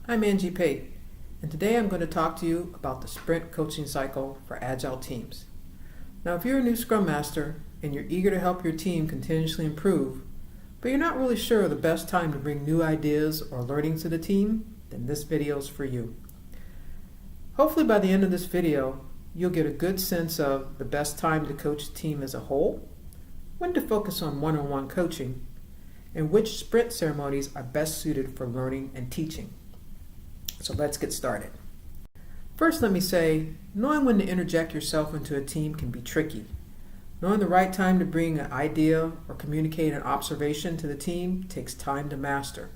I'm Angie Pate, and today I'm going to talk to you about the sprint coaching cycle for Agile teams. Now, if you're a new Scrum Master and you're eager to help your team continuously improve, but you're not really sure of the best time to bring new ideas or learning to the team, then this video is for you. Hopefully by the end of this video, you'll get a good sense of the best time to coach the team as a whole, when to focus on one-on-one coaching, and which sprint ceremonies are best suited for learning and teaching. So let's get started. First, let me say, knowing when to interject yourself into a team can be tricky. Knowing the right time to bring an idea or communicate an observation to the team takes time to master.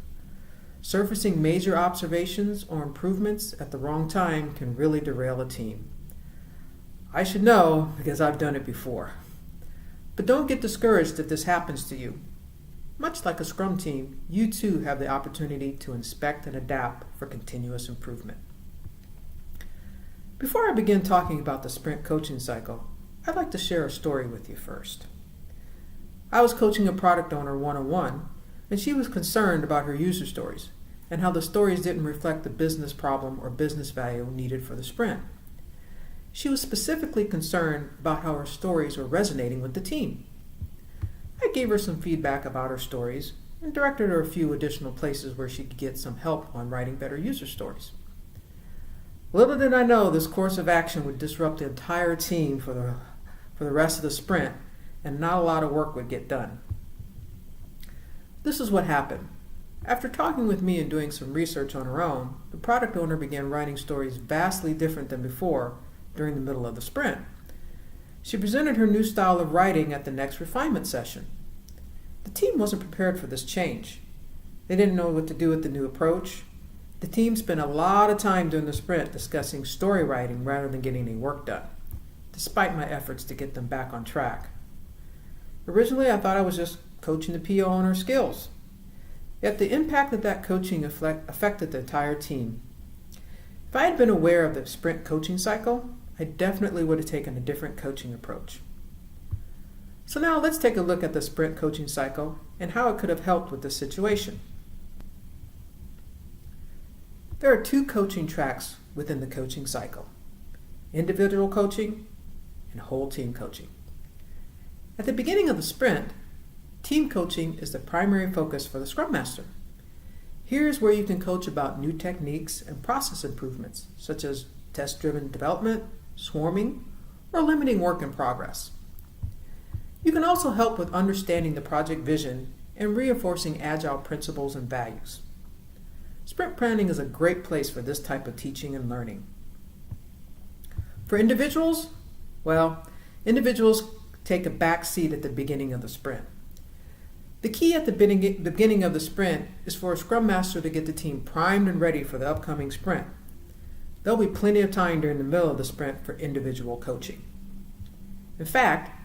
Surfacing major observations or improvements at the wrong time can really derail a team. I should know because I've done it before. But don't get discouraged if this happens to you. Much like a Scrum team, you too have the opportunity to inspect and adapt for continuous improvement. Before I begin talking about the sprint coaching cycle, I'd like to share a story with you first. I was coaching a product owner one-on-one, and she was concerned about her user stories and how the stories didn't reflect the business problem or business value needed for the sprint. She was specifically concerned about how her stories were resonating with the team. I gave her some feedback about her stories and directed her a few additional places where she could get some help on writing better user stories. Little did I know this course of action would disrupt the entire team for the rest of the sprint, and not a lot of work would get done. This is what happened. After talking with me and doing some research on her own, the product owner began writing stories vastly different than before during the middle of the sprint. She presented her new style of writing at the next refinement session. The team wasn't prepared for this change. They didn't know what to do with the new approach. The team spent a lot of time during the sprint discussing story writing rather than getting any work done, despite my efforts to get them back on track. Originally, I thought I was just coaching the PO on her skills. Yet the impact of that coaching affected the entire team. If I had been aware of the sprint coaching cycle, I definitely would have taken a different coaching approach. So now let's take a look at the sprint coaching cycle and how it could have helped with this situation. There are two coaching tracks within the coaching cycle: individual coaching and whole team coaching. At the beginning of the sprint, team coaching is the primary focus for the Scrum Master. Here's where you can coach about new techniques and process improvements, such as test-driven development, swarming, or limiting work in progress. You can also help with understanding the project vision and reinforcing Agile principles and values. Sprint planning is a great place for this type of teaching and learning. For individuals, individuals take a back seat at the beginning of the sprint. The key at the beginning of the sprint is for a Scrum Master to get the team primed and ready for the upcoming sprint. There'll be plenty of time during the middle of the sprint for individual coaching. In fact,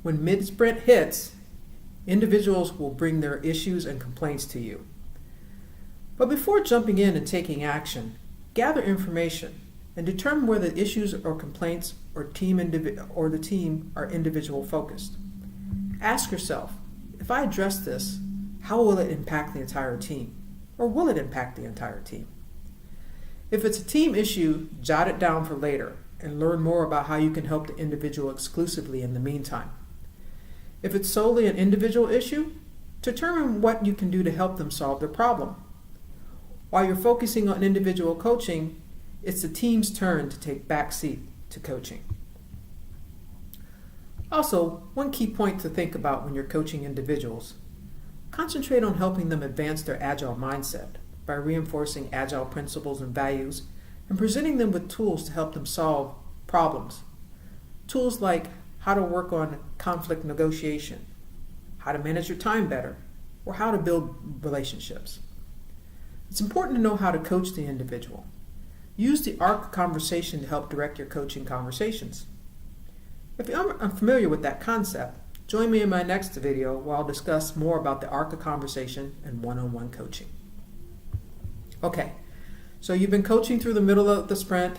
when mid-sprint hits, individuals will bring their issues and complaints to you. But before jumping in and taking action, gather information and determine whether the issues or complaints or the team are individual focused. Ask yourself, if I address this, how will it impact the entire team? Or will it impact the entire team? If it's a team issue, jot it down for later and learn more about how you can help the individual exclusively in the meantime. If it's solely an individual issue, determine what you can do to help them solve their problem. While you're focusing on individual coaching, it's the team's turn to take back seat to coaching. Also, one key point to think about when you're coaching individuals: concentrate on helping them advance their Agile mindset by reinforcing Agile principles and values and presenting them with tools to help them solve problems. Tools like how to work on conflict negotiation, how to manage your time better, or how to build relationships. It's important to know how to coach the individual. Use the arc of conversation to help direct your coaching conversations. If you're unfamiliar with that concept, join me in my next video where I'll discuss more about the arc of conversation and one-on-one coaching. Okay, so you've been coaching through the middle of the sprint,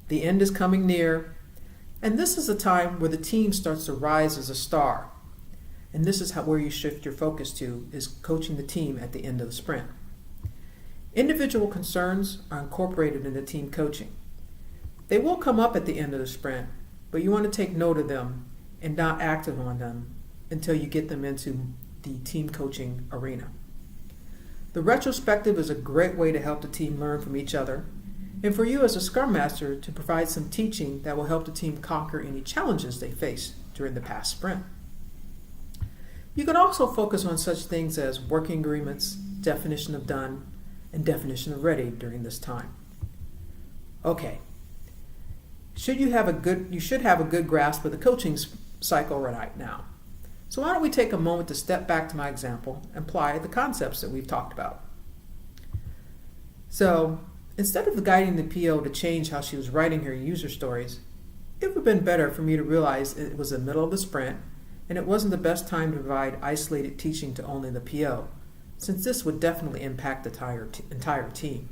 the end is coming near, and this is a time where the team starts to rise as a star. And this is where you shift your focus to, is coaching the team at the end of the sprint. Individual concerns are incorporated into team coaching. They will come up at the end of the sprint, but you want to take note of them and not act on them until you get them into the team coaching arena. The retrospective is a great way to help the team learn from each other, and for you as a Scrum Master to provide some teaching that will help the team conquer any challenges they face during the past sprint. You can also focus on such things as working agreements, definition of done, and definition of ready during this time. Okay, you should have a good grasp of the coaching cycle right now. So why don't we take a moment to step back to my example and apply the concepts that we've talked about. So instead of guiding the PO to change how she was writing her user stories, it would have been better for me to realize it was the middle of the sprint and it wasn't the best time to provide isolated teaching to only the PO, since this would definitely impact the entire team.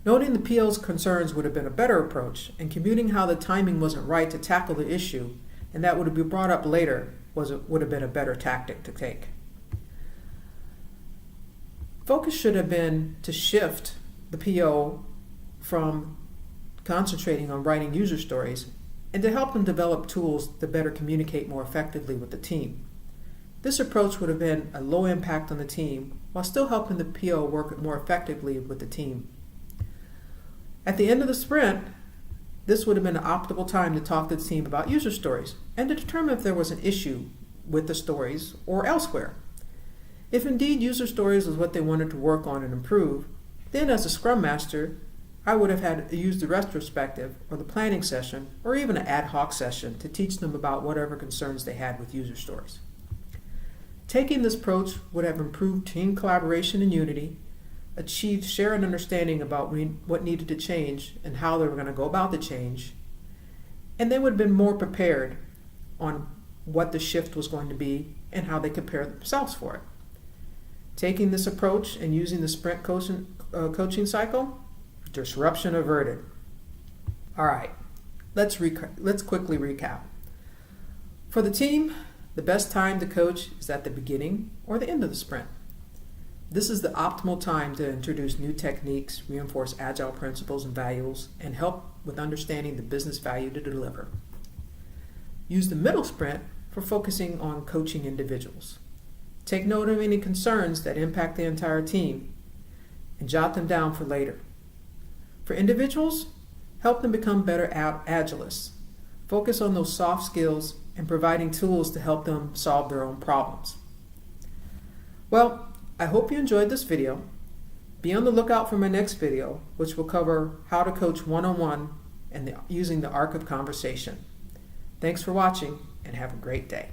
Noting the PO's concerns would have been a better approach, and commuting how the timing wasn't right to tackle the issue, and that would be brought up later, would have been a better tactic to take. Focus should have been to shift the PO from concentrating on writing user stories and to help them develop tools to better communicate more effectively with the team. This approach would have been a low impact on the team while still helping the PO work more effectively with the team. At the end of the sprint, this would have been an optimal time to talk to the team about user stories and to determine if there was an issue with the stories or elsewhere. If indeed user stories was what they wanted to work on and improve, then as a Scrum Master, I would have had to use the retrospective or the planning session or even an ad hoc session to teach them about whatever concerns they had with user stories. Taking this approach would have improved team collaboration and unity, achieved shared understanding about what needed to change and how they were going to go about the change, and they would have been more prepared on what the shift was going to be and how they prepare themselves for it. Taking this approach and using the sprint coaching cycle, disruption averted. All right, let's quickly recap. For the team, the best time to coach is at the beginning or the end of the sprint. This is the optimal time to introduce new techniques, reinforce Agile principles and values, and help with understanding the business value to deliver. Use the middle sprint for focusing on coaching individuals. Take note of any concerns that impact the entire team and jot them down for later. For individuals, help them become better Agilists. Focus on those soft skills and providing tools to help them solve their own problems. Well, I hope you enjoyed this video. Be on the lookout for my next video, which will cover how to coach one-on-one and using the arc of conversation. Thanks for watching and have a great day.